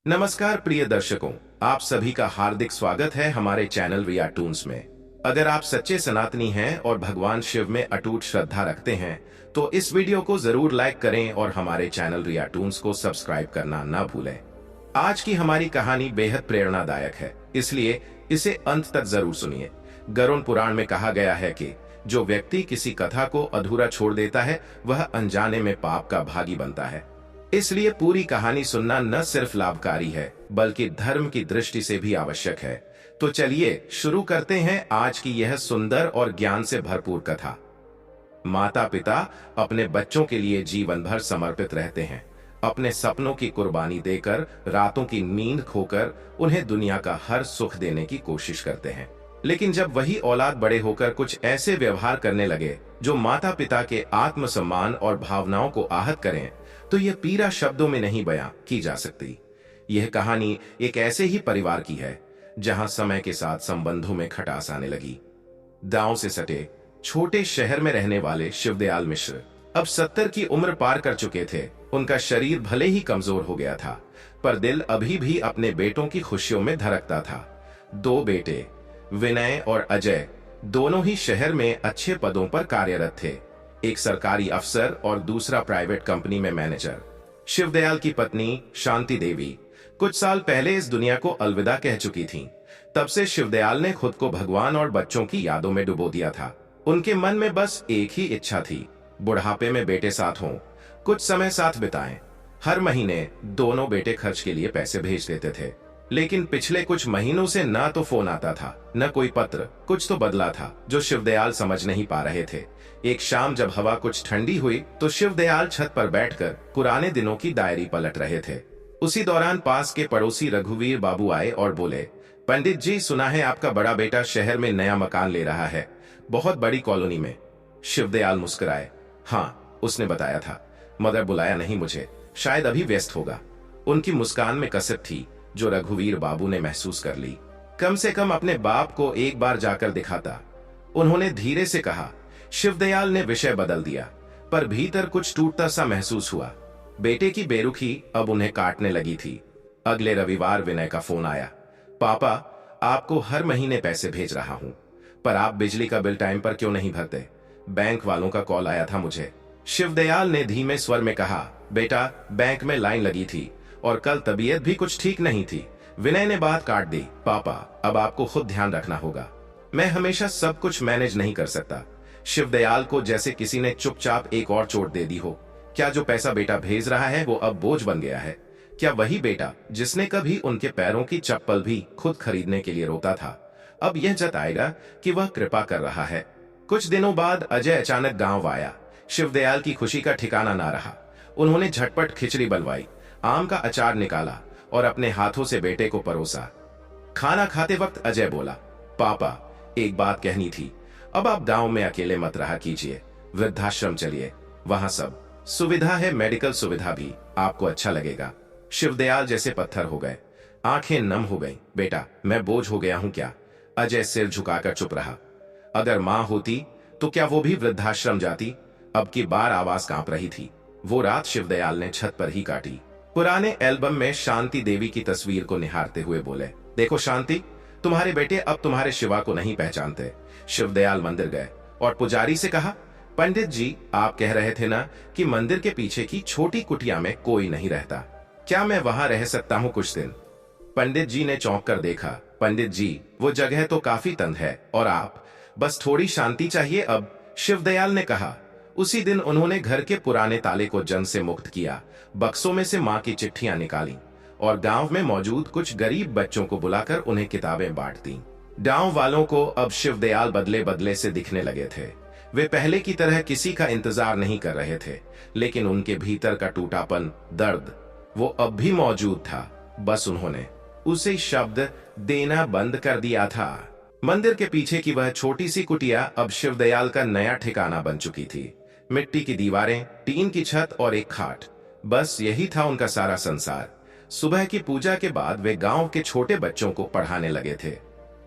नमस्कार प्रिय दर्शकों, आप सभी का हार्दिक स्वागत है हमारे चैनल रिया टून्स में। अगर आप सच्चे सनातनी हैं और भगवान शिव में अटूट श्रद्धा रखते हैं तो इस वीडियो को जरूर लाइक करें और हमारे चैनल रिया टून्स को सब्सक्राइब करना ना भूलें। आज की हमारी कहानी बेहद प्रेरणादायक है, इसलिए इसे अंत तक जरूर सुनिए। गरुड़ पुराण में कहा गया है कि जो व्यक्ति किसी कथा को अधूरा छोड़ देता है वह अनजाने में पाप का भागी बनता है। इसलिए पूरी कहानी सुनना न सिर्फ लाभकारी है बल्कि धर्म की दृष्टि से भी आवश्यक है। तो चलिए शुरू करते हैं आज की यह सुंदर और ज्ञान से भरपूर कथा। माता पिता अपने बच्चों के लिए जीवन भर समर्पित रहते हैं, अपने सपनों की कुर्बानी देकर, रातों की नींद खोकर उन्हें दुनिया का हर सुख देने की कोशिश करते हैं। लेकिन जब वही औलाद बड़े होकर कुछ ऐसे व्यवहार करने लगे जो माता पिता के आत्मसम्मान और भावनाओं को आहत करें, तो यह पीड़ा शब्दों में नहीं बयां की जा सकती। यह कहानी एक ऐसे ही परिवार की है जहां समय के साथ संबंधों में खटास आने लगी। गांव से सटे छोटे शहर में रहने वाले शिवदयाल मिश्र अब 70 की उम्र पार कर चुके थे। उनका शरीर भले ही कमजोर हो गया था, पर दिल अभी भी अपने बेटों की खुशियों में धड़कता था। दो बेटे विनय और अजय दोनों ही शहर में अच्छे पदों पर कार्यरत थे, एक सरकारी अफसर और दूसरा प्राइवेट कंपनी में मैनेजर। शिवदयाल की पत्नी शांति देवी कुछ साल पहले इस दुनिया को अलविदा कह चुकी थीं। तब से शिवदयाल ने खुद को भगवान और बच्चों की यादों में डुबो दिया था। उनके मन में बस एक ही इच्छा थी, बुढ़ापे में बेटे साथ हों, कुछ समय साथ बिताएं। हर महीने दोनों बेटे खर्च के लिए पैसे भेज देते थे, लेकिन पिछले कुछ महीनों से ना तो फोन आता था न कोई पत्र। कुछ तो बदला था जो शिवदयाल समझ नहीं पा रहे थे। एक शाम जब हवा कुछ ठंडी हुई तो शिवदयाल छत पर बैठकर पुराने दिनों की डायरी पलट रहे थे। उसी दौरान पास के पड़ोसी रघुवीर बाबू आए और बोले, पंडित जी, सुना है आपका बड़ा बेटा शहर में नया मकान ले रहा है, बहुत बड़ी कॉलोनी में। शिवदयाल मुस्कुराए। हाँ, उसने बताया था, मगर बुलाया नहीं मुझे, शायद अभी व्यस्त होगा। उनकी मुस्कान में कसक थी जो रघुवीर बाबू ने महसूस कर ली। कम से कम अपने बाप को एक बार जाकर दिखाता, उन्होंने धीरे से कहा। शिवदयाल ने विषय बदल दिया, पर भीतर कुछ टूटता सा महसूस हुआ। बेटे की बेरुखी अब उन्हें काटने लगी थी। अगले रविवार विनय का फोन आया। पापा, आपको हर महीने पैसे भेज रहा हूं, पर आप बिजली का बिल टाइम पर क्यों नहीं भरते? बैंक वालों का कॉल आया था मुझे। शिवदयाल ने धीमे स्वर में कहा, बेटा, बैंक में लाइन लगी थी और कल तबीयत भी कुछ ठीक नहीं थी। विनय ने बात काट दी। पापा, अब आपको खुद ध्यान रखना होगा, मैं हमेशा सब कुछ मैनेज नहीं कर सकता। शिवदयाल को जैसे किसी ने चुपचाप एक और चोट दे दी हो। क्या जो पैसा बेटा भेज रहा है वो अब बोझ बन गया है? क्या वही बेटा जिसने कभी उनके पैरों की चप्पल भी खुद खरीदने के लिए रोता था, अब यह जताएगा कि वह कृपा कर रहा है? कुछ दिनों बाद अजय अचानक गांव आया। शिवदयाल की खुशी का ठिकाना ना रहा। उन्होंने झटपट खिचड़ी बनवाई, आम का अचार निकाला और अपने हाथों से बेटे को परोसा। खाना खाते वक्त अजय बोला, पापा, एक बात कहनी थी, अब आप गांव में अकेले मत रहा कीजिए, वृद्धाश्रम चलिए, वहां सब सुविधा है, मेडिकल सुविधा भी, आपको अच्छा लगेगा। शिवदयाल जैसे पत्थर हो गए, आंखें नम हो गईं। बेटा, मैं बोझ हो गया हूं क्या? अजय सिर झुकाकर चुप रहा। अगर मां होती तो क्या वो भी वृद्धाश्रम जाती? अब की बार आवाज कांप रही थी। वो रात शिवदयाल ने छत पर ही काटी। पुराने एल्बम में शांति देवी की तस्वीर को निहारते हुए बोले, देखो शांति, तुम्हारे बेटे अब तुम्हारे शिवा को नहीं पहचानते। शिवदयाल मंदिर गए और पुजारी से कहा, पंडित जी, आप कह रहे थे ना कि मंदिर के पीछे की छोटी कुटिया में कोई नहीं रहता, क्या मैं वहां रह सकता हूं कुछ दिन? पंडित जी ने चौंक कर देखा। पंडित जी, वो जगह तो काफी तंग है और आप, बस थोड़ी शांति चाहिए अब, शिवदयाल ने कहा। उसी दिन उन्होंने घर के पुराने ताले को जंग से मुक्त किया, बक्सों में से मां की चिट्ठियां निकाली और गांव में मौजूद कुछ गरीब बच्चों को बुलाकर उन्हें किताबें बांट दी। गांव वालों को अब शिवदयाल बदले बदले से दिखने लगे थे। वे पहले की तरह किसी का इंतजार नहीं कर रहे थे, लेकिन उनके भीतर का टूटापन, दर्द, वो अब भी मौजूद था। बस उन्होंने उसे शब्द देना बंद कर दिया था। मंदिर के पीछे की वह छोटी सी कुटिया अब शिवदयाल का नया ठिकाना बन चुकी थी। मिट्टी की दीवारें, टीन की छत और एक खाट, बस यही था उनका सारा संसार। सुबह की पूजा के बाद वे गांव के छोटे बच्चों को पढ़ाने लगे थे।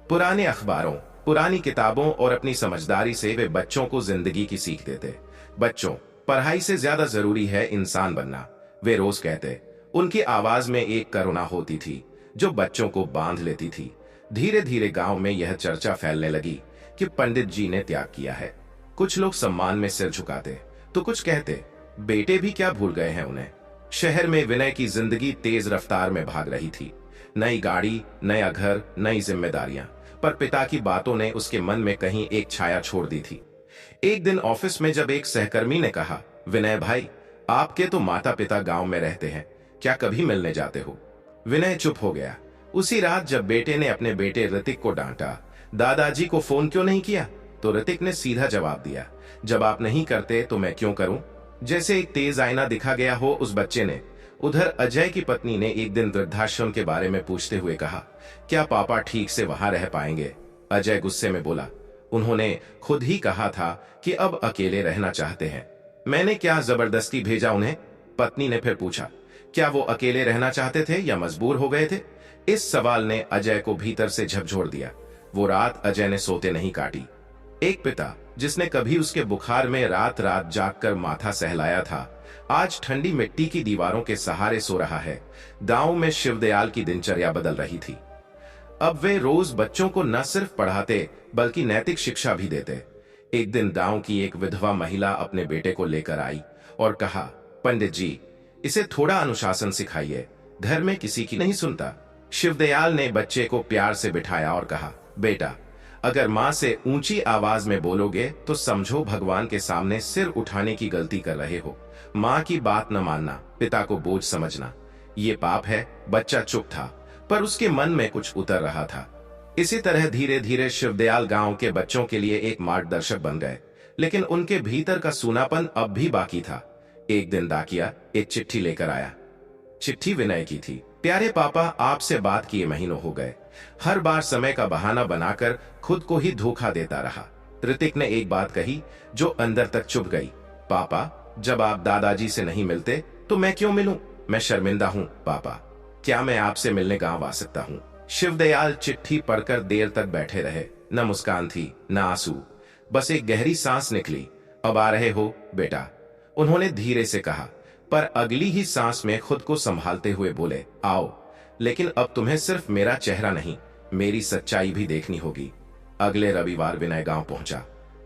पुराने अखबारों, पुरानी किताबों और अपनी समझदारी से वे बच्चों को जिंदगी की सीख देते। बच्चों, पढ़ाई से ज्यादा जरूरी है इंसान बनना, वे रोज कहते। उनकी आवाज में एक करुणा होती थी जो बच्चों को बांध लेती थी। धीरे धीरे गांव में यह चर्चा फैलने लगी कि पंडित जी ने त्याग किया है। कुछ लोग सम्मान में सिर झुकाते तो कुछ कहते बेटे भी क्या भूल गए हैं उन्हें। शहर में विनय की जिंदगी तेज रफ्तार में भाग रही थी। नई गाड़ी, नया घर, नई जिम्मेदारियां, पर पिता की बातों ने उसके मन में कहीं एक छाया छोड़ दी थी। एक दिन ऑफिस में जब एक सहकर्मी ने कहा, विनय भाई, आपके तो माता पिता गांव में रहते हैं, क्या कभी मिलने जाते हो? विनय चुप हो गया। उसी रात जब बेटे ने अपने बेटे ऋतिक को डांटा, दादाजी को फोन क्यों नहीं किया, तो ऋतिक ने सीधा जवाब दिया, जब आप नहीं करते तो मैं क्यों करूं। जैसे एक तेज आईना दिखा गया हो उस बच्चे ने। उधर अजय की पत्नी ने एक दिन वृद्धाश्रम के बारे में पूछते हुए कहा, क्या पापा ठीक से वहां रह पाएंगे? अजय गुस्से में बोला, उन्होंने खुद ही कहा था कि अब अकेले रहना चाहते हैं, मैंने क्या जबरदस्ती भेजा उन्हें? पत्नी ने फिर पूछा, क्या वो अकेले रहना चाहते थे या मजबूर हो गए थे? इस सवाल ने अजय को भीतर से झकझोर दिया। वो रात अजय ने सोते नहीं काटी। एक पिता जिसने कभी उसके बुखार में रात रात जागकर माथा सहलाया था, आज ठंडी मिट्टी की दीवारों के सहारे सो रहा है। गांव में शिवदयाल की दिनचर्या बदल रही थी। अब वे रोज बच्चों को न सिर्फ पढ़ाते बल्कि नैतिक शिक्षा भी देते। एक दिन गांव की एक विधवा महिला अपने बेटे को लेकर आई और कहा, पंडित जी, इसे थोड़ा अनुशासन सिखाइए, घर में किसी की नहीं सुनता। शिवदयाल ने बच्चे को प्यार से बिठाया और कहा, बेटा, अगर मां से ऊंची आवाज में बोलोगे तो समझो भगवान के सामने सिर उठाने की गलती कर रहे हो। मां की बात न मानना, पिता को बोझ समझना, ये पाप है। बच्चा चुप था, पर उसके मन में कुछ उतर रहा था। इसी तरह धीरे धीरे शिवदयाल गांव के बच्चों के लिए एक मार्गदर्शक बन गए, लेकिन उनके भीतर का सूनापन अब भी बाकी था। एक दिन डाकिया एक चिट्ठी लेकर आया। चिट्ठी विनय की थी। प्यारे पापा, आपसे बात किए महीनों हो गए, हर बार समय का बहाना बनाकर खुद को ही धोखा देता रहा। ऋतिक ने एक बात कही जो अंदर तक चुभ गई, पापा, जब आप दादाजी से नहीं मिलते तो मैं क्यों मिलूं? मैं शर्मिंदा हूं पापा, क्या मैं आपसे मिलने गांव आ सकता हूं? शिवदयाल चिट्ठी पढ़कर देर तक बैठे रहे। न मुस्कान थी न आंसू, बस एक गहरी सांस निकली। अब आ रहे हो बेटा, उन्होंने धीरे से कहा, पर अगली ही सांस में खुद को संभालते हुए बोले, आओ, लेकिन अब तुम्हें सिर्फ मेरा चेहरा नहीं, मेरी सच्चाई भी देखनी होगी। अगले रविवार विनय गांव पहुंचा,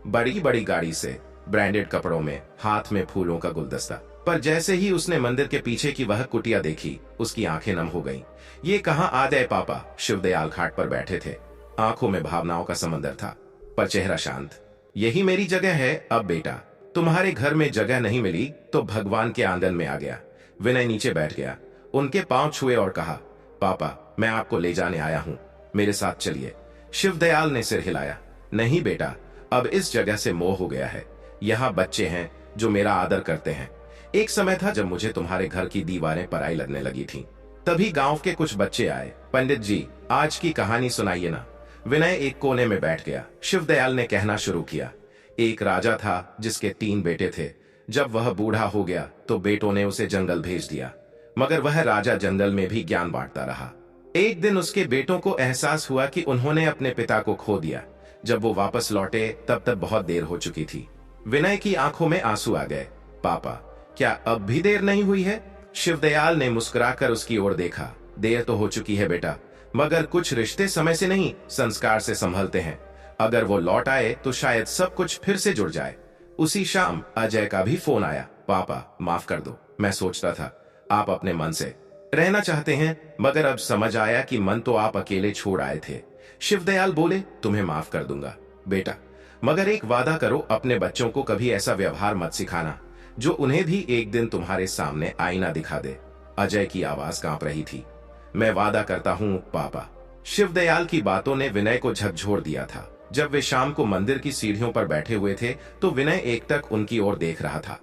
बड़ी बड़ी गाड़ी से, ब्रांडेड कपड़ों में, हाथ में फूलों का गुलदस्ता। पर जैसे ही उसने मंदिर के पीछे की वह कुटिया देखी, उसकी आंखें नम हो गईं। ये कहां आ गए पापा? शिवदयाल खाट पर बैठे थे। आंखों में भावनाओं का समंदर था, पर चेहरा शांत। यही मेरी जगह है अब बेटा, तुम्हारे घर में जगह नहीं मिली तो भगवान के आंगन में आ गया। विनय नीचे बैठ गया, उनके पांव छुए और कहा, पापा, मैं आपको ले जाने आया हूं, मेरे साथ चलिए। शिवदयाल ने सिर हिलाया, नहीं बेटा, अब इस जगह से मोह हो गया है। यहाँ बच्चे हैं जो मेरा आदर करते हैं। एक समय था जब मुझे तुम्हारे घर की दीवारें पराई लगने लगी थीं। तभी गांव के कुछ बच्चे आए, पंडित जी, आज की कहानी सुनाइए ना। विनय एक कोने में बैठ गया। शिवदयाल ने कहना शुरू किया, एक राजा था जिसके 3 बेटे थे। जब वह बूढ़ा हो गया तो बेटों ने उसे जंगल भेज दिया, मगर वह राजा जंगल में भी ज्ञान बांटता रहा। एक दिन उसके बेटों को एहसास हुआ कि उन्होंने अपने पिता को खो दिया। जब वो वापस लौटे तब तक बहुत देर हो चुकी थी। विनय की आंखों में आंसू आ गए। पापा, क्या अब भी देर नहीं हुई है? शिवदयाल ने मुस्कुराकर उसकी ओर देखा। देर तो हो चुकी है बेटा, मगर कुछ रिश्ते समय से नहीं, संस्कार से संभलते हैं। अगर वो लौट आए तो शायद सब कुछ फिर से जुड़ जाए। उसी शाम अजय का भी फोन आया, पापा, माफ कर दो, मैं सोचता था आप अपने मन से रहना चाहते हैं, मगर अब समझ आया कि मन तो आप अकेले छोड़ आए थे। शिवदयाल बोले, तुम्हें माफ कर दूंगा बेटा, मगर एक वादा करो, अपने बच्चों को कभी ऐसा व्यवहार मत सिखाना जो उन्हें भी एक दिन तुम्हारे सामने आईना दिखा दे। अजय की आवाज कांप रही थी। मैं वादा करता हूं पापा। शिवदयाल की बातों ने विनय को झकझोर दिया था। जब वे शाम को मंदिर की सीढ़ियों पर बैठे हुए थे तो विनय एकटक उनकी ओर देख रहा था।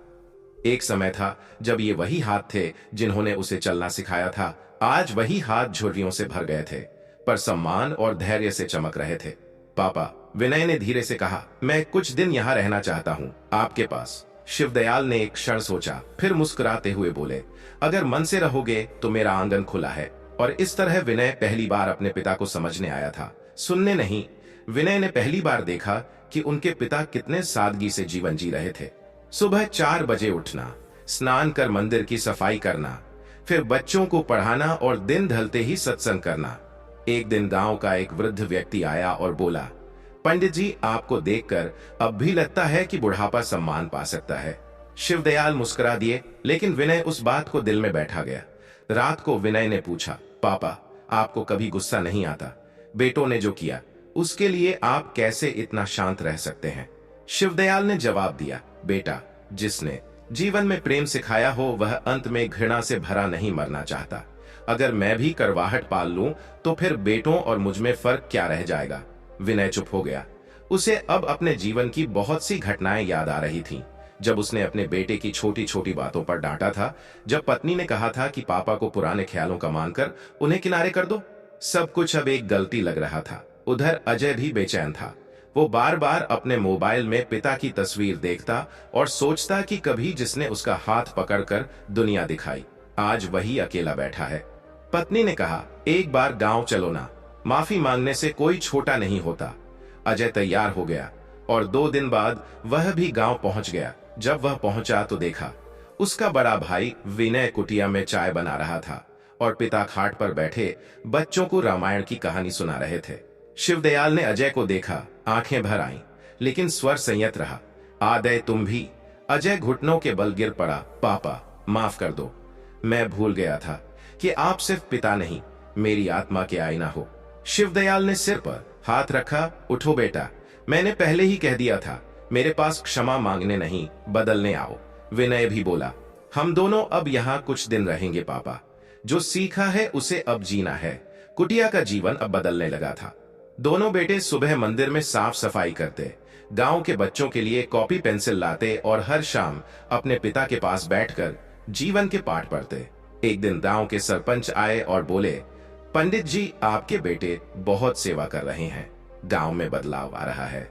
एक समय था जब ये वही हाथ थे जिन्होंने उसे चलना सिखाया था। आज वही हाथ झुर्रियों से भर गए थे, पर सम्मान और धैर्य से चमक रहे थे। पापा, विनय ने धीरे से कहा, मैं कुछ दिन यहाँ रहना चाहता हूँ, आपके पास। शिवदयाल ने एक क्षण सोचा, फिर मुस्कुराते हुए बोले, अगर मन से रहोगे तो मेरा आंगन खुला है। और इस तरह विनय पहली बार अपने पिता को समझने आया था, सुनने नहीं। विनय ने पहली बार देखा कि उनके पिता कितने सादगी से जीवन जी रहे थे। सुबह 4 बजे उठना, स्नान कर मंदिर की सफाई करना, फिर बच्चों को पढ़ाना और दिन ढलते ही सत्संग करना। एक दिन गांव का एक वृद्ध व्यक्ति आया और बोला, पंडित जी, आपको देखकर अब भी लगता है कि बुढ़ापा सम्मान पा सकता है। शिवदयाल मुस्कुरा दिए, लेकिन विनय उस बात को दिल में बैठा गया। रात को विनय ने पूछा, पापा, आपको कभी गुस्सा नहीं आता? बेटों ने जो किया उसके लिए आप कैसे इतना शांत रह सकते हैं? शिवदयाल ने जवाब दिया, बेटा, जिसने जीवन में प्रेम सिखाया हो वह अंत में घृणा से भरा नहीं मरना चाहता। अगर मैं भी करवाहट पाल लूं तो फिर बेटों और मुझ में फर्क क्या रह जाएगा? विनय चुप हो गया। उसे अब अपने जीवन की बहुत सी घटनाएं याद आ रही थीं। जब उसने अपने बेटे की छोटी छोटी बातों पर डांटा था, जब पत्नी ने कहा था कि पापा को पुराने ख्यालों का मानकर उन्हें किनारे कर दो, सब कुछ अब एक गलती लग रहा था। उधर अजय भी बेचैन था। वो बार बार अपने मोबाइल में पिता की तस्वीर देखता और सोचता कि कभी जिसने उसका हाथ पकड़कर दुनिया दिखाई, आज वही अकेला बैठा है। पत्नी ने कहा, एक बार गांव चलो ना, माफी मांगने से कोई छोटा नहीं होता। अजय तैयार हो गया और 2 दिन बाद वह भी गांव पहुंच गया। जब वह पहुंचा तो देखा उसका बड़ा भाई विनय कुटिया में चाय बना रहा था और पिता खाट पर बैठे बच्चों को रामायण की कहानी सुना रहे थे। शिवदयाल ने अजय को देखा, आंखें भर आईं, लेकिन स्वर संयत रहा। आदय, तुम भी? अजय घुटनों के बल गिर पड़ा। पापा, माफ कर दो, मैं भूल गया था कि आप सिर्फ पिता नहीं, मेरी आत्मा के आईना हो। शिवदयाल ने सिर पर हाथ रखा। उठो बेटा, मैंने पहले ही कह दिया था, मेरे पास क्षमा मांगने नहीं, बदलने आओ। विनय भी बोला, हम दोनों अब यहाँ कुछ दिन रहेंगे पापा। जो सीखा है उसे अब जीना है। कुटिया का जीवन अब बदलने लगा था। दोनों बेटे सुबह मंदिर में साफ सफाई करते, गांव के बच्चों के लिए कॉपी पेंसिल लाते और हर शाम अपने पिता के पास बैठकर जीवन के पाठ पढ़ते। एक दिन गांव के सरपंच आए और बोले, पंडित जी, आपके बेटे बहुत सेवा कर रहे हैं, गांव में बदलाव आ रहा है,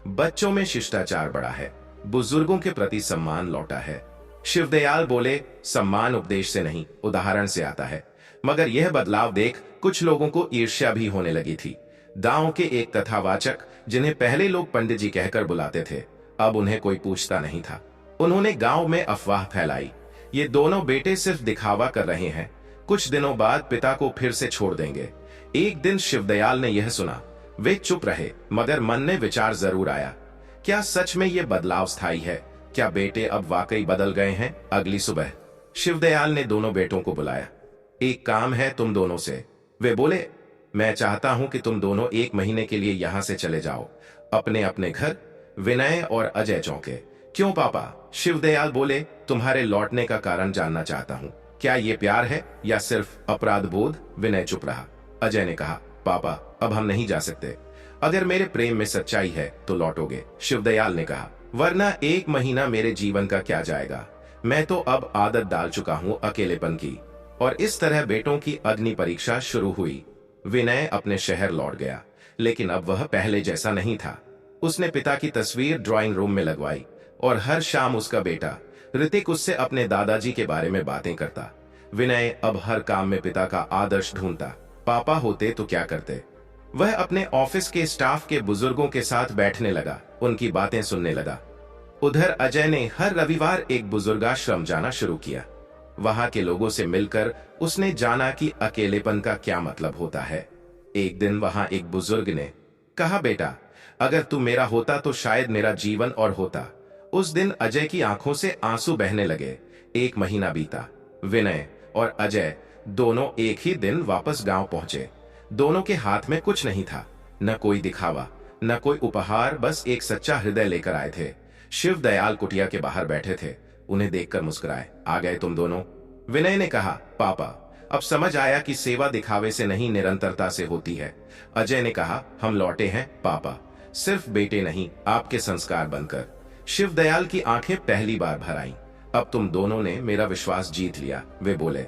बच्चों में शिष्टाचार बढ़ा है, बुजुर्गों के प्रति सम्मान लौटा है। शिवदयाल बोले, सम्मान उपदेश से नहीं, उदाहरण से आता है। मगर यह बदलाव देख कुछ लोगों को ईर्ष्या भी होने लगी थी। गांव के एक कथावाचक, जिन्हें पहले लोग पंडित जी कहकर बुलाते थे, अब उन्हें कोई पूछता नहीं था। उन्होंने गांव में अफवाह फैलाई, ये दोनों बेटे सिर्फ दिखावा कर रहे हैं, कुछ दिनों बाद पिता को फिर से छोड़ देंगे। एक दिन शिवदयाल ने यह सुना। वे चुप रहे, मगर मन में विचार जरूर आया, क्या सच में यह बदलाव स्थायी है? क्या बेटे अब वाकई बदल गए हैं? अगली सुबह शिवदयाल ने दोनों बेटों को बुलाया। एक काम है तुम दोनों से। वे बोले, मैं चाहता हूं कि तुम दोनों 1 महीने के लिए यहां से चले जाओ, अपने अपने घर। विनय और अजय चौंके। क्यों पापा? शिवदयाल बोले, तुम्हारे लौटने का कारण जानना चाहता हूं। क्या ये प्यार है या सिर्फ अपराध बोध? विनय चुप रहा। अजय ने कहा, पापा, अब हम नहीं जा सकते। अगर मेरे प्रेम में सच्चाई है तो लौटोगे। शिवदयाल ने कहा, वरना 1 महीना मेरे जीवन का क्या जाएगा? मैं तो अब आदत डाल चुका हूं अकेलेपन की। और इस तरह बेटों की अग्नि परीक्षा शुरू हुई। विनय अपने शहर लौट गया, लेकिन अब वह पहले जैसा नहीं था। उसने पिता की तस्वीर ड्राइंग रूम में लगवाई और हर शाम उसका बेटा ऋतिक उससे अपने दादाजी के बारे में बातें करता। विनय अब हर काम में पिता का आदर्श ढूंढता। पापा होते तो क्या करते? वह अपने ऑफिस के स्टाफ के बुजुर्गों के साथ बैठने लगा, उनकी बातें सुनने लगा। उधर अजय ने हर रविवार एक बुजुर्गाश्रम जाना शुरू किया। वहां के लोगों से मिलकर उसने जाना कि अकेलेपन का क्या मतलब होता है। एक दिन वहां एक बुजुर्ग ने कहा, बेटा, अगर तू मेरा होता तो शायद मेरा जीवन और होता। उस दिन अजय की आंखों से आंसू बहने लगे। 1 महीना बीता। विनय और अजय दोनों एक ही दिन वापस गांव पहुंचे। दोनों के हाथ में कुछ नहीं था, न कोई दिखावा, न कोई उपहार, बस एक सच्चा हृदय लेकर आए थे। शिवदयाल कुटिया के बाहर बैठे थे, उन्हें देखकर मुस्कुराए। आ गए तुम दोनों? विनय ने कहा, पापा, अब समझ आया कि सेवा दिखावे से नहीं, निरंतरता से होती है। अजय ने कहा, हम लौटे हैं पापा, सिर्फ बेटे नहीं, आपके संस्कार बनकर। शिवदयाल की आंखें पहली बार भर आईं। अब तुम दोनों ने मेरा विश्वास जीत लिया। वे बोले,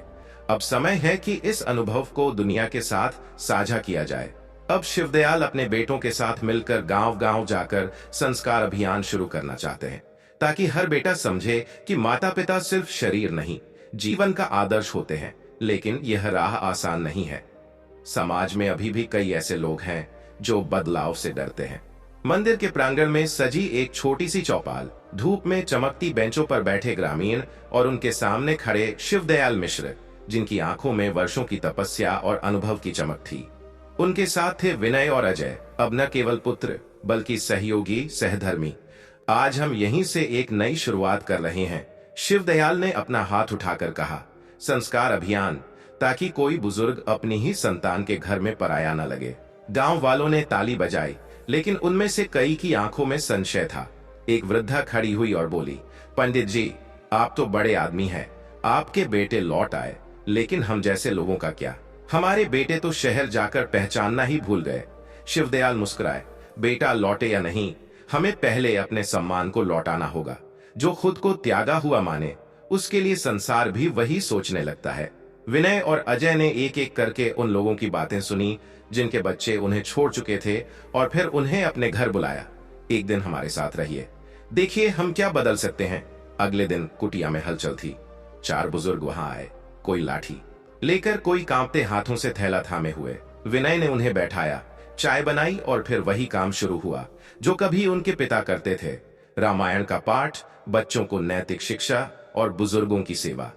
अब समय है कि इस अनुभव को दुनिया के साथ साझा किया जाए। अब शिवदयाल अपने बेटों के साथ मिलकर गांव-गांव जाकर संस्कार अभियान शुरू करना चाहते हैं, ताकि हर बेटा समझे कि माता पिता सिर्फ शरीर नहीं, जीवन का आदर्श होते हैं। लेकिन यह राह आसान नहीं है। समाज में अभी भी कई ऐसे लोग हैं जो बदलाव से डरते हैं। मंदिर के प्रांगण में सजी एक छोटी सी चौपाल, धूप में चमकती बेंचों पर बैठे ग्रामीण और उनके सामने खड़े शिवदयाल मिश्र, जिनकी आंखों में वर्षों की तपस्या और अनुभव की चमक थी। उनके साथ थे विनय और अजय, अब न केवल पुत्र बल्कि सहयोगी, सहधर्मी। आज हम यहीं से एक नई शुरुआत कर रहे हैं, शिवदयाल ने अपना हाथ उठाकर कहा। संस्कार अभियान, ताकि कोई बुजुर्ग अपनी ही संतान के घर में पराया न लगे। गांव वालों ने ताली बजाई, लेकिन उनमें से कई की आंखों में संशय था। एक वृद्धा खड़ी हुई और बोली, पंडित जी, आप तो बड़े आदमी हैं, आपके बेटे लौट आए, लेकिन हम जैसे लोगों का क्या? हमारे बेटे तो शहर जाकर पहचानना ही भूल गए। शिवदयाल मुस्कुराए, बेटा लौटे या नहीं, हमें पहले अपने सम्मान को लौटाना होगा। जो खुद को त्यागा हुआ माने, उसके लिए संसार भी वही सोचने लगता है। विनय और अजय ने एक एक करके उन लोगों की बातें सुनी जिनके बच्चे उन्हें छोड़ चुके थे, और फिर उन्हें अपने घर बुलाया। एक दिन हमारे साथ रहिए, देखिए हम क्या बदल सकते हैं। अगले दिन कुटिया में हलचल थी। 4 बुजुर्ग वहां आए, कोई लाठी लेकर, कोई कांपते हाथों से थैला थामे हुए। विनय ने उन्हें बैठाया, चाय बनाई और फिर वही काम शुरू हुआ जो कभी उनके पिता करते थे। रामायण का पाठ, बच्चों को नैतिक शिक्षा और बुजुर्गों की सेवा।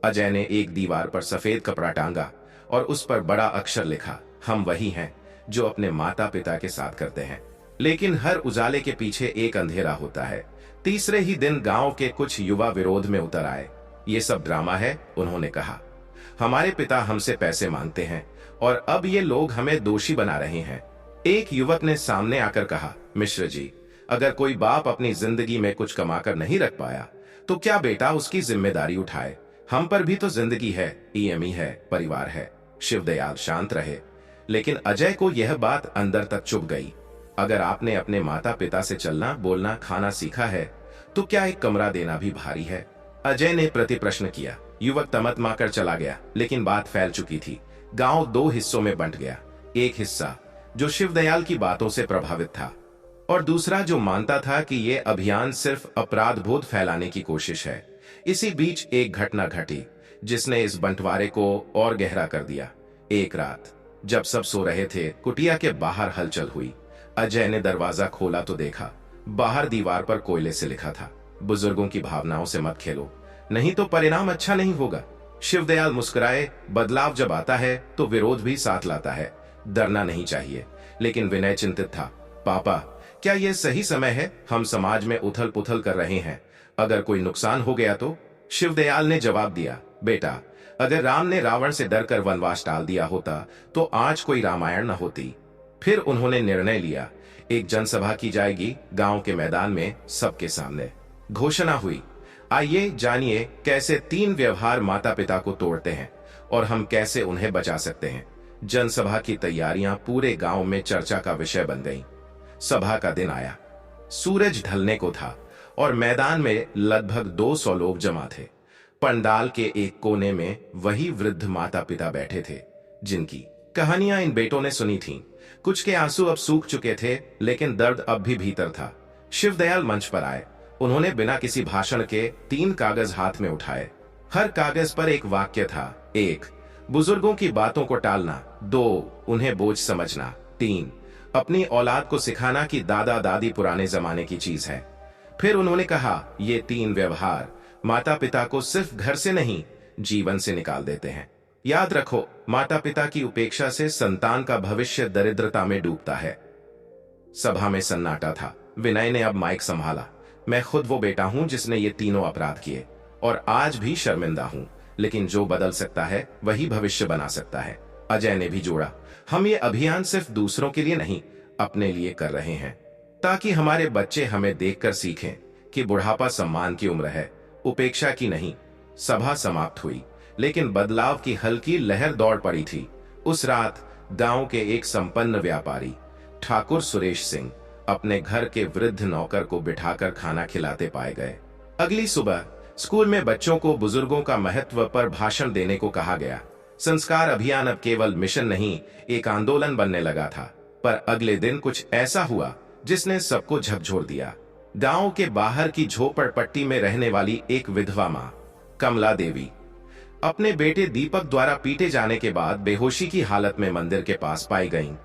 अजय ने एक दीवार पर सफेद कपड़ा टांगा और उस पर बड़ा अक्षर लिखा, हम वही हैं जो अपने माता पिता के साथ करते हैं। लेकिन हर उजाले के पीछे एक अंधेरा होता है। तीसरे ही दिन गांव के कुछ युवा विरोध में उतर आए। ये सब ड्रामा है, उन्होंने कहा। हमारे पिता हमसे पैसे मांगते हैं और अब ये लोग हमें दोषी बना रहे हैं। एक युवक ने सामने आकर कहा, मिश्र जी, अगर कोई बाप अपनी जिंदगी में कुछ कमाकर नहीं रख पाया तो क्या बेटा उसकी जिम्मेदारी उठाए? हम पर भी तो जिंदगी है, ईएमई है, परिवार है। शिवदयाल शांत रहे, लेकिन अजय को यह बात अंदर तक चुभ गई। अगर आपने अपने माता पिता से चलना, बोलना, खाना सीखा है तो क्या एक कमरा देना भी भारी है? अजय ने प्रति प्रश्न किया। युवक तमतमाकर चला गया, लेकिन बात फैल चुकी थी। गांव 2 हिस्सों में बंट गया। एक हिस्सा जो शिवदयाल की बातों से प्रभावित था और दूसरा जो मानता था कि यह अभियान सिर्फ अपराध बोध फैलाने की कोशिश है। इसी बीच एक घटना घटी जिसने इस बंटवारे को और गहरा कर दिया। एक रात जब सब सो रहे थे, कुटिया के बाहर हलचल हुई। अजय ने दरवाजा खोला तो देखा, बाहर दीवार पर कोयले से लिखा था, बुजुर्गों की भावनाओं से मत खेलो, नहीं तो परिणाम अच्छा नहीं होगा। शिवदयाल मुस्कुराए, बदलाव जब आता है तो विरोध भी साथ लाता है, डरना नहीं चाहिए। लेकिन विनय चिंतित था। पापा, क्या यह सही समय है? हम समाज में उथल पुथल कर रहे हैं, अगर कोई नुकसान हो गया तो? शिवदयाल ने जवाब दिया, बेटा, अगर राम ने रावण से डरकर वनवास टाल दिया होता तो आज कोई रामायण न होती। फिर उन्होंने निर्णय लिया, एक जनसभा की जाएगी गांव के मैदान में, सबके सामने। घोषणा हुई, आइए जानिए कैसे 3 व्यवहार माता पिता को तोड़ते हैं और हम कैसे उन्हें बचा सकते हैं। जनसभा की तैयारियां पूरे गांव में चर्चा का विषय बन गईं। सभा का दिन आया। सूरज ढलने को था और मैदान में लगभग 200 लोग जमा थे। पंडाल के एक कोने में वही वृद्ध माता पिता बैठे थे जिनकी कहानियां इन बेटों ने सुनी थीं। कुछ के आंसू अब सूख चुके थे, लेकिन दर्द अब भी भीतर था। शिवदयाल मंच पर आए। उन्होंने बिना किसी भाषण के 3 कागज हाथ में उठाए। हर कागज पर एक वाक्य था। 1, बुजुर्गों की बातों को टालना। 2, उन्हें बोझ समझना। 3, अपनी औलाद को सिखाना कि दादा दादी पुराने जमाने की चीज है। फिर उन्होंने कहा, ये 3 व्यवहार माता पिता को सिर्फ घर से नहीं, जीवन से निकाल देते हैं। याद रखो, माता पिता की उपेक्षा से संतान का भविष्य दरिद्रता में डूबता है। सभा में सन्नाटा था। विनय ने अब माइक संभाला। मैं खुद वो बेटा हूं जिसने ये तीनों अपराध किए और आज भी शर्मिंदा हूं, लेकिन जो बदल सकता है वही भविष्य बना सकता है। अजय ने भी जोड़ा, हम ये अभियान सिर्फ दूसरों के लिए नहीं, अपने लिए कर रहे हैं, ताकि हमारे बच्चे हमें देखकर सीखें कि बुढ़ापा सम्मान की उम्र है, उपेक्षा की नहीं। सभा समाप्त हुई, लेकिन बदलाव की हल्की लहर दौड़ पड़ी थी। उस रात गांव के एक संपन्न व्यापारी ठाकुर सुरेश सिंह अपने घर के वृद्ध नौकर को बिठाकर खाना खिलाते पाए गए। अगली सुबह स्कूल में बच्चों को बुजुर्गों का महत्व पर भाषण देने को कहा गया। संस्कार अभियान अब केवल मिशन नहीं, एक आंदोलन बनने लगा था। पर अगले दिन कुछ ऐसा हुआ जिसने सबको झकझोर दिया। गांव के बाहर की झोपड़पट्टी में रहने वाली एक विधवा मां, कमला देवी, अपने बेटे दीपक द्वारा पीटे जाने के बाद बेहोशी की हालत में मंदिर के पास पाई गईं।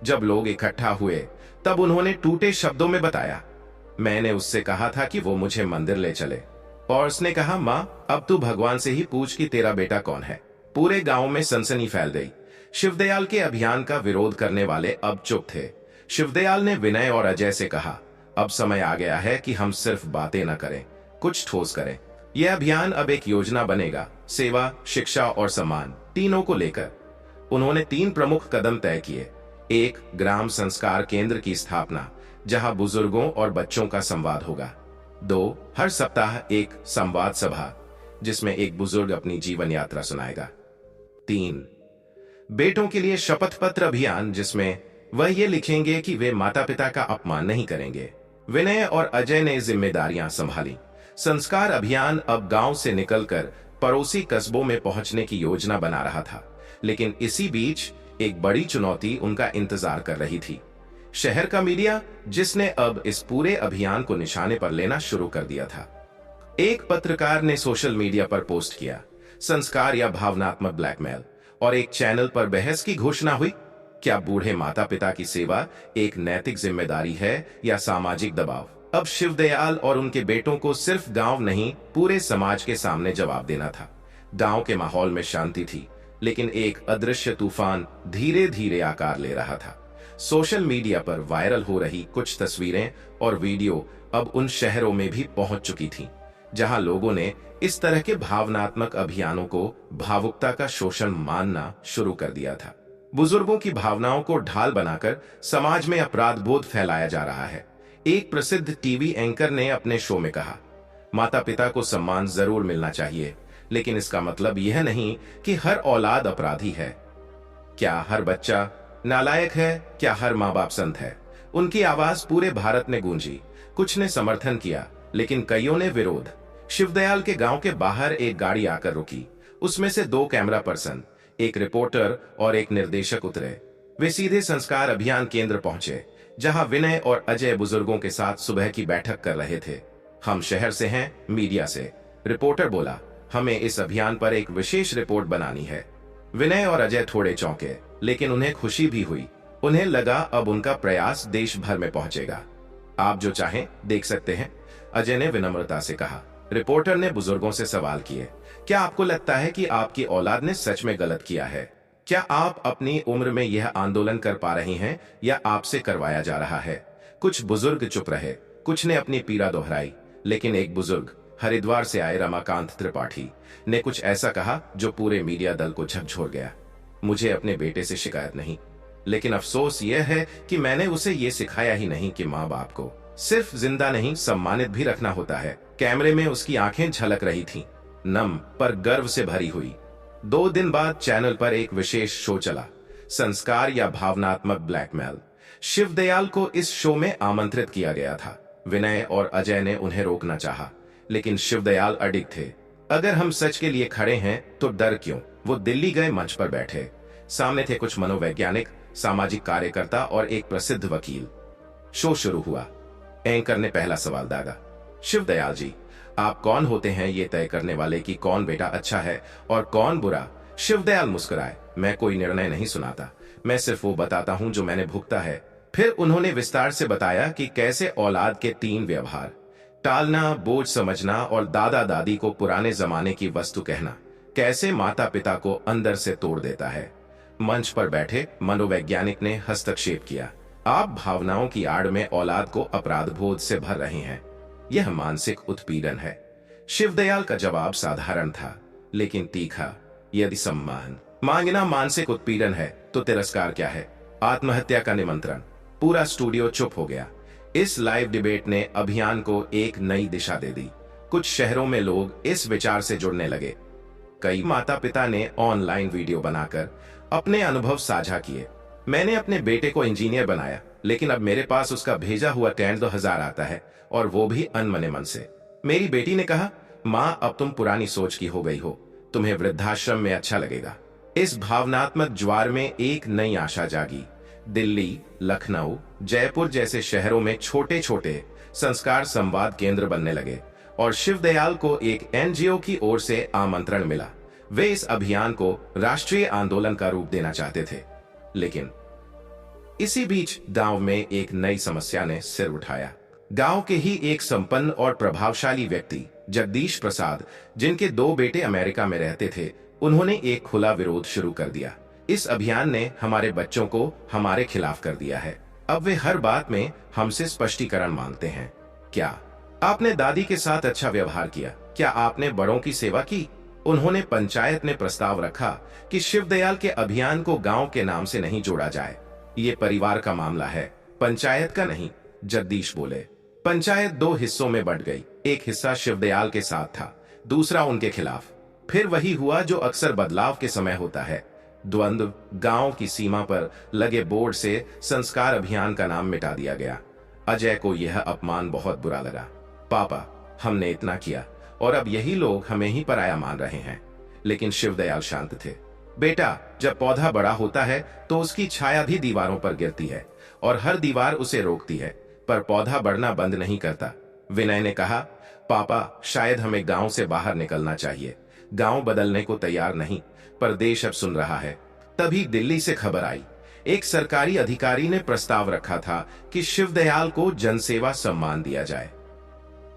जब लोग इकट्ठा हुए तब उन्होंने टूटे शब्दों में बताया, मैंने उससे कहा था कि वो मुझे मंदिर ले चले और उसने कहा, मां, अब तू भगवान से ही पूछ कि तेरा बेटा कौन है। पूरे गांव में सनसनी फैल गई। शिवदयाल के अभियान का विरोध करने वाले अब चुप थे। शिवदयाल ने विनय और अजय से कहा, अब समय आ गया है कि हम सिर्फ बातें न करें, कुछ ठोस करें। यह अभियान अब एक योजना बनेगा, सेवा, शिक्षा और सम्मान, तीनों को लेकर। उन्होंने 3 प्रमुख कदम तय किए। 1, ग्राम संस्कार केंद्र की स्थापना, जहां बुजुर्गों और बच्चों का संवाद होगा। 2, हर सप्ताह एक संवाद सभा, जिसमें एक बुजुर्ग अपनी जीवन यात्रा सुनाएगा। 3, बेटों के लिए शपथ पत्र अभियान, जिसमें वह ये लिखेंगे कि वे माता पिता का अपमान नहीं करेंगे। विनय और अजय ने जिम्मेदारियां संभाली। संस्कार अभियान अब गांव से निकलकर पड़ोसी कस्बों में पहुंचने की योजना बना रहा था, लेकिन इसी बीच एक बड़ी चुनौती उनका इंतजार कर रही थी। शहर का मीडिया, जिसने अब इस पूरे अभियान को निशाने पर लेना शुरू कर दिया था। एक पत्रकार ने सोशल मीडिया पर पोस्ट किया, संस्कार या भावनात्मक ब्लैकमेल, और एक चैनल पर बहस की घोषणा हुई। क्या बूढ़े माता पिता की सेवा एक नैतिक जिम्मेदारी है या सामाजिक दबाव? अब शिवदयाल और उनके बेटों को सिर्फ गांव नहीं, पूरे समाज के सामने जवाब देना था। गांव के माहौल में शांति थी, लेकिन एक अदृश्य तूफान धीरे धीरे आकार ले रहा था। सोशल मीडिया पर वायरल हो रही कुछ तस्वीरें और वीडियो अब उन शहरों में भी पहुंच चुकी थीं, जहां लोगों ने इस तरह के भावनात्मक अभियानों को भावुकता का शोषण मानना शुरू कर दिया था। बुजुर्गों की भावनाओं को ढाल बनाकर समाज में अपराध बोध फैलाया जा रहा है। एक प्रसिद्ध टीवी एंकर ने अपने शो में कहा, माता पिता को सम्मान जरूर मिलना चाहिए, लेकिन इसका मतलब यह नहीं कि हर औलाद अपराधी है। क्या हर बच्चा नालायक है? क्या हर माँ बाप संत है? उनकी आवाज पूरे भारत में गूंजी। कुछ ने समर्थन किया, लेकिन कईयों ने विरोध। शिवदयाल के गांव के बाहर एक गाड़ी आकर रुकी। उसमें से 2 कैमरा पर्सन, एक रिपोर्टर और एक निर्देशक उतरे। वे सीधे संस्कार अभियान केंद्र पहुंचे, जहां विनय और अजय बुजुर्गों के साथ सुबह की बैठक कर रहे थे। हम शहर से हैं, मीडिया से। रिपोर्टर बोला, हमें इस अभियान पर एक विशेष रिपोर्ट बनानी है। विनय और अजय थोड़े चौंके, लेकिन उन्हें खुशी भी हुई। उन्हें लगा अब उनका प्रयास देश भर में पहुंचेगा। आप जो चाहें देख सकते हैं, अजय ने विनम्रता से कहा। रिपोर्टर ने बुजुर्गों से सवाल किए, क्या आपको लगता है कि आपकी औलाद ने सच में गलत किया है? क्या आप अपनी उम्र में यह आंदोलन कर पा रही हैं या आपसे करवाया जा रहा है? कुछ बुजुर्ग चुप रहे, कुछ ने अपनी पीड़ा दोहराई, लेकिन एक बुजुर्ग, हरिद्वार से आए रमाकांत त्रिपाठी, ने कुछ ऐसा कहा जो पूरे मीडिया दल को झकझोर गया। मुझे अपने बेटे से शिकायत नहीं, लेकिन अफसोस यह है कि मैंने उसे यह सिखाया ही नहीं कि माँ बाप को सिर्फ जिंदा नहीं, सम्मानित भी रखना होता है। कैमरे में उसकी आंखें झलक रही थीं, नम पर गर्व से भरी हुई। 2 दिन बाद चैनल पर एक विशेष शो चला, संस्कार या भावनात्मक ब्लैकमेल। शिवदयाल को इस शो में आमंत्रित किया गया था। विनय और अजय ने उन्हें रोकना चाहा, लेकिन शिवदयाल अडिग थे। अगर हम सच के लिए खड़े हैं तो डर क्यों? वो दिल्ली गए, मंच पर बैठे। सामने थे कुछ मनोवैज्ञानिक, सामाजिक कार्यकर्ता और एक प्रसिद्ध वकील। शो शुरू हुआ। एंकर ने पहला सवाल दागा, शिवदयाल जी, आप कौन होते हैं ये तय करने वाले कि कौन बेटा अच्छा है और कौन बुरा? शिवदयाल मुस्कुराए, मैं कोई निर्णय नहीं सुनाता, मैं सिर्फ वो बताता हूं जो मैंने भुगता है। फिर उन्होंने विस्तार से बताया कि कैसे औलाद के 3 व्यवहार, टालना, बोझ समझना और दादा दादी को पुराने जमाने की वस्तु कहना, कैसे माता पिता को अंदर से तोड़ देता है। मंच पर बैठे मनोवैज्ञानिक ने हस्तक्षेप किया, आप भावनाओं की आड़ में औलाद को अपराध बोध से भर रहे हैं, यह मानसिक उत्पीड़न है। शिवदयाल का जवाब साधारण था, लेकिन तीखा, यदि सम्मान मांगना मानसिक उत्पीड़न है तो तिरस्कार क्या है? आत्महत्या का निमंत्रण। पूरा स्टूडियो चुप हो गया। इस लाइव डिबेट ने अभियान को एक नई दिशा दे दी। कुछ शहरों में लोग इस विचार से जुड़ने लगे। कई माता पिता ने ऑनलाइन वीडियो बनाकर अपने अनुभव साझा किए। मैंने अपने बेटे को इंजीनियर बनाया, लेकिन अब मेरे पास उसका भेजा हुआ टेंट 2000 आता है, और वो भी अनमने मन से। मेरी बेटी ने कहा, माँ अब तुम पुरानी सोच की हो गई हो, तुम्हें वृद्धाश्रम में अच्छा लगेगा। इस भावनात्मक ज्वार में एक नई आशा जागी। दिल्ली, लखनऊ, जयपुर जैसे शहरों में छोटे छोटे संस्कार संवाद केंद्र बनने लगे, और शिवदयाल को एक एनजीओ की ओर से आमंत्रण मिला। वे इस अभियान को राष्ट्रीय आंदोलन का रूप देना चाहते थे। लेकिन इसी बीच गांव में एक नई समस्या ने सिर उठाया। गांव के ही एक संपन्न और प्रभावशाली व्यक्ति, जगदीश प्रसाद, जिनके 2 बेटे अमेरिका में रहते थे, उन्होंने एक खुला विरोध शुरू कर दिया। इस अभियान ने हमारे बच्चों को हमारे खिलाफ कर दिया है। अब वे हर बात में हमसे स्पष्टीकरण मांगते हैं। क्या आपने दादी के साथ अच्छा व्यवहार किया? क्या आपने बड़ों की सेवा की? उन्होंने पंचायत ने प्रस्ताव रखा कि शिवदयाल के अभियान को गांव के नाम से नहीं जोड़ा जाए। ये परिवार का मामला है, पंचायत का नहीं, जगदीश बोले। पंचायत दो हिस्सों में बंट गई। एक हिस्सा शिवदयाल के साथ था, दूसरा उनके खिलाफ। फिर वही हुआ जो अक्सर बदलाव के समय होता है। द्वंद्व। गांव की सीमा पर लगे बोर्ड से संस्कार अभियान का नाम मिटा दिया गया। अजय को यह अपमान बहुत बुरा लगा। पापा, हमने इतना किया और अब यही लोग हमें ही पराया मान रहे हैं। लेकिन शिवदयाल शांत थे। बेटा, जब पौधा बड़ा होता है तो उसकी छाया भी दीवारों पर गिरती है और हर दीवार उसे रोकती है, पर पौधा बढ़ना बंद नहीं करता। विनय ने कहा, पापा, शायद हमें गांव से बाहर निकलना चाहिए। गांव बदलने को तैयार नहीं, पर देश अब सुन रहा है। तभी दिल्ली से खबर आई। एक सरकारी अधिकारी ने प्रस्ताव रखा था कि शिवदयाल को जनसेवा सम्मान दिया जाए।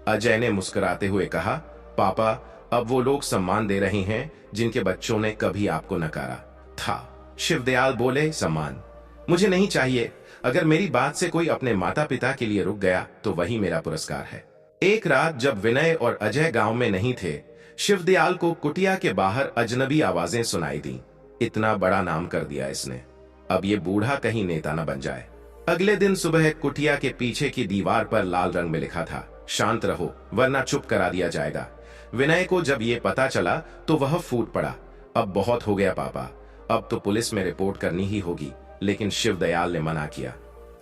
अजय ने मुस्कुराते हुए कहा, पापा, अब वो लोग सम्मान दे रहे हैं जिनके बच्चों ने कभी आपको नकारा था। शिवदयाल बोले, सम्मान मुझे नहीं चाहिए। अगर मेरी बात से कोई अपने माता पिता के लिए रुक गया तो वही मेरा पुरस्कार है। एक रात जब विनय और अजय गांव में नहीं थे, शिवदयाल को कुटिया के बाहर अजनबी आवाजें सुनाई दी। इतना बड़ा नाम कर दिया इसने, अब ये बूढ़ा कहीं नेता न बन जाए। अगले दिन सुबह कुटिया के पीछे की दीवार पर लाल रंग में लिखा था, शांत रहो वरना चुप करा दिया जाएगा। विनय को जब ये पता चला तो वह फूट पड़ा। अब बहुत हो गया पापा, अब तो पुलिस में रिपोर्ट करनी ही होगी। लेकिन शिवदयाल ने मना किया।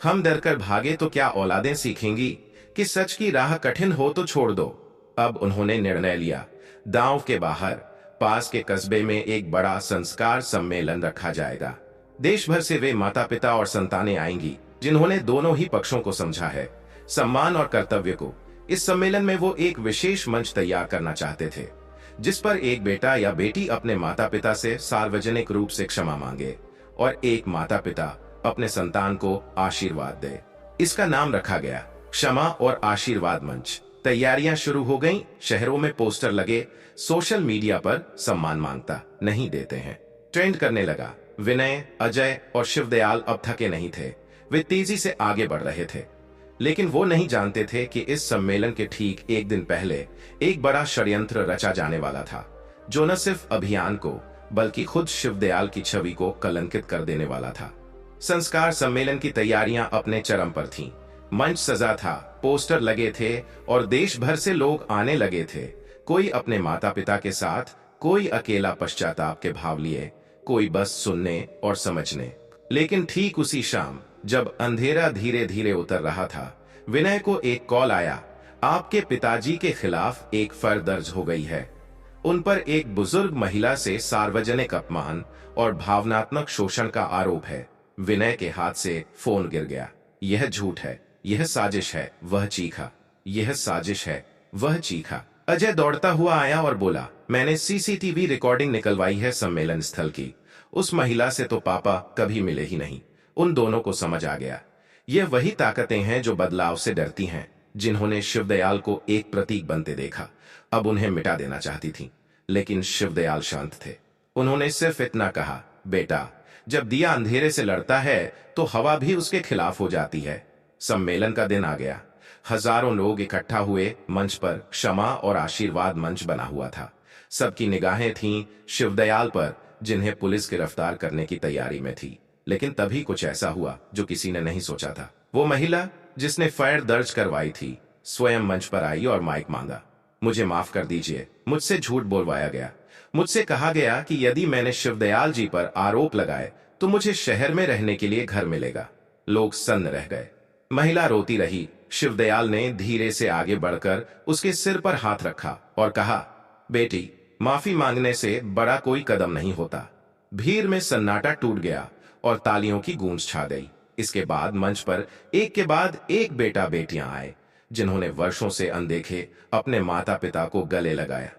हम डरकर भागे तो क्या औलादें सीखेंगी कि सच की राह कठिन हो तो छोड़ दो। अब उन्होंने निर्णय लिया, गांव के बाहर पास के कस्बे में एक बड़ा संस्कार सम्मेलन रखा जाएगा। देश भर से वे माता पिता और संतानें आएंगी जिन्होंने दोनों ही पक्षों को समझा है, सम्मान और कर्तव्य को। इस सम्मेलन में वो एक विशेष मंच तैयार करना चाहते थे जिस पर एक बेटा या बेटी अपने माता पिता से सार्वजनिक रूप से क्षमा मांगे और एक माता पिता अपने संतान को आशीर्वाद दे। इसका नाम रखा गया क्षमा और आशीर्वाद मंच। तैयारियां शुरू हो गईं, शहरों में पोस्टर लगे, सोशल मीडिया पर सम्मान मांगता नहीं देते हैं ट्रेंड करने लगा। विनय, अजय और शिवदयाल अब थके नहीं थे। वे तेजी से आगे बढ़ रहे थे, लेकिन वो नहीं जानते थे कि इस सम्मेलन के ठीक एक दिन पहले एक बड़ा षड्यंत्र रचा जाने वाला था जो न सिर्फ अभियान को बल्कि खुद शिवदयाल की छवि को कलंकित कर देने वाला था। संस्कार सम्मेलन की तैयारियां अपने चरम पर थीं। मंच सजा था, पोस्टर लगे थे और देश भर से लोग आने लगे थे। कोई अपने माता पिता के साथ, कोई अकेला पश्चाताप के भाव लिए, कोई बस सुनने और समझने। लेकिन ठीक उसी शाम जब अंधेरा धीरे धीरे उतर रहा था, विनय को एक कॉल आया, आपके पिताजी के खिलाफ एक फर दर्ज हो गई है। उन पर एक बुजुर्ग महिला से सार्वजनिक अपमान और भावनात्मक शोषण का आरोप है। विनय के हाथ से फोन गिर गया। यह झूठ है, यह साजिश है, वह चीखा। यह साजिश है, वह चीखा। अजय दौड़ता हुआ आया और बोला, मैंने सीसीटीवी रिकॉर्डिंग निकलवाई है सम्मेलन स्थल की। उस महिला से तो पापा कभी मिले ही नहीं। उन दोनों को समझ आ गया, यह वही ताकतें हैं जो बदलाव से डरती हैं, जिन्होंने शिवदयाल को एक प्रतीक बनते देखा, अब उन्हें मिटा देना चाहती थीं। लेकिन शिवदयाल शांत थे। उन्होंने सिर्फ इतना कहा, बेटा, जब दिया अंधेरे से लड़ता है तो हवा भी उसके खिलाफ हो जाती है। सम्मेलन का दिन आ गया। हजारों लोग इकट्ठा हुए। मंच पर क्षमा और आशीर्वाद मंच बना हुआ था। सबकी निगाहें थीं शिवदयाल पर, जिन्हें पुलिस गिरफ्तार करने की तैयारी में थी। लेकिन तभी कुछ ऐसा हुआ जो किसी ने नहीं सोचा था। वो महिला जिसने फायर दर्ज करवाई थी स्वयं मंच पर आई और माइक मांगा, मुझे माफ कर दीजिए, मुझसे झूठ बोलवाया गया। मुझसे कहा गया कि यदि मैंने शिवदयाल जी पर आरोप लगाए तो मुझे शहर में रहने के लिए घर मिलेगा। लोग सन्न रह गए। महिला रोती रही। शिवदयाल ने धीरे से आगे बढ़कर उसके सिर पर हाथ रखा और कहा, बेटी, माफी मांगने से बड़ा कोई कदम नहीं होता। भीड़ में सन्नाटा टूट गया और तालियों की गूंज छा गई। इसके बाद मंच पर एक के बाद एक बेटा बेटियां आए, जिन्होंने वर्षों से अनदेखे अपने माता पिता को गले लगाया।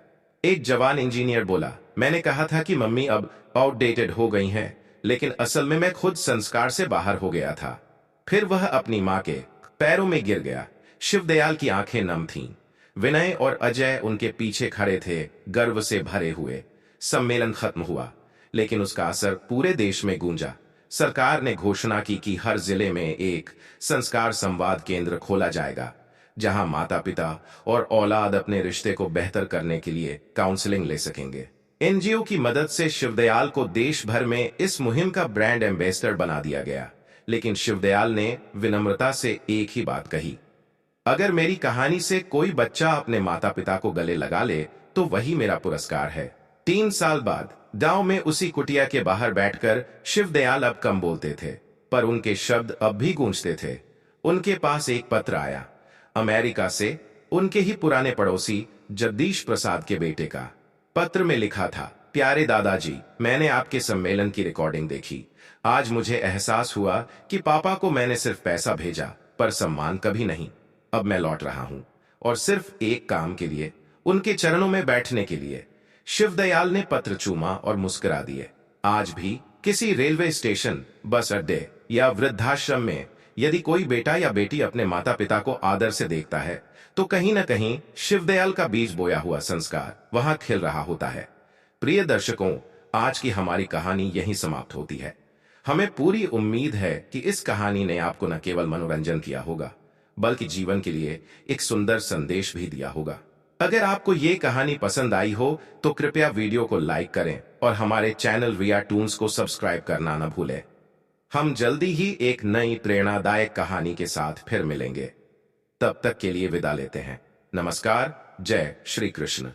एक जवान इंजीनियर बोला, मैंने कहा था कि मम्मी अब आउटडेटेड हो गई हैं, लेकिन असल में मैं खुद संस्कार से बाहर हो गया था। फिर वह अपनी मां के पैरों में गिर गया। शिवदयाल की आंखें नम थीं। विनय और अजय उनके पीछे खड़े थे, गर्व से भरे हुए। सम्मेलन खत्म हुआ, लेकिन उसका असर पूरे देश में गूंजा। सरकार ने घोषणा की कि हर जिले में एक संस्कार संवाद केंद्र खोला जाएगा, जहां माता पिता और औलाद अपने रिश्ते को बेहतर करने के लिए काउंसलिंग ले सकेंगे। एनजीओ की मदद से शिवदयाल को देश भर में इस मुहिम का ब्रांड एम्बेसडर बना दिया गया, लेकिन शिवदयाल ने विनम्रता से एक ही बात कही, अगर मेरी कहानी से कोई बच्चा अपने माता पिता को गले लगा ले तो वही मेरा पुरस्कार है। 3 साल बाद गांव में उसी कुटिया के बाहर बैठकर शिवदयाल अब कम बोलते थे, पर उनके शब्द अब भी गूंजते थे। उनके पास एक पत्र आया, अमेरिका से, उनके ही पुराने पड़ोसी जगदीश प्रसाद के बेटे का। पत्र में लिखा था, प्यारे दादाजी, मैंने आपके सम्मेलन की रिकॉर्डिंग देखी। आज मुझे एहसास हुआ कि पापा को मैंने सिर्फ पैसा भेजा, पर सम्मान कभी नहीं। अब मैं लौट रहा हूं, और सिर्फ एक काम के लिए, उनके चरणों में बैठने के लिए। शिवदयाल ने पत्र चूमा और मुस्कुरा दिए। आज भी किसी रेलवे स्टेशन, बस अड्डे या वृद्धाश्रम में यदि कोई बेटा या बेटी अपने माता पिता को आदर से देखता है, तो कहीं न कहीं शिवदयाल का बीज बोया हुआ संस्कार वहां खिल रहा होता है। प्रिय दर्शकों, आज की हमारी कहानी यहीं समाप्त होती है। हमें पूरी उम्मीद है कि इस कहानी ने आपको न केवल मनोरंजन किया होगा, बल्कि जीवन के लिए एक सुंदर संदेश भी दिया होगा। अगर आपको ये कहानी पसंद आई हो तो कृपया वीडियो को लाइक करें और हमारे चैनल रिया टून्स को सब्सक्राइब करना न भूलें। हम जल्दी ही एक नई प्रेरणादायक कहानी के साथ फिर मिलेंगे। तब तक के लिए विदा लेते हैं। नमस्कार। जय श्री कृष्ण।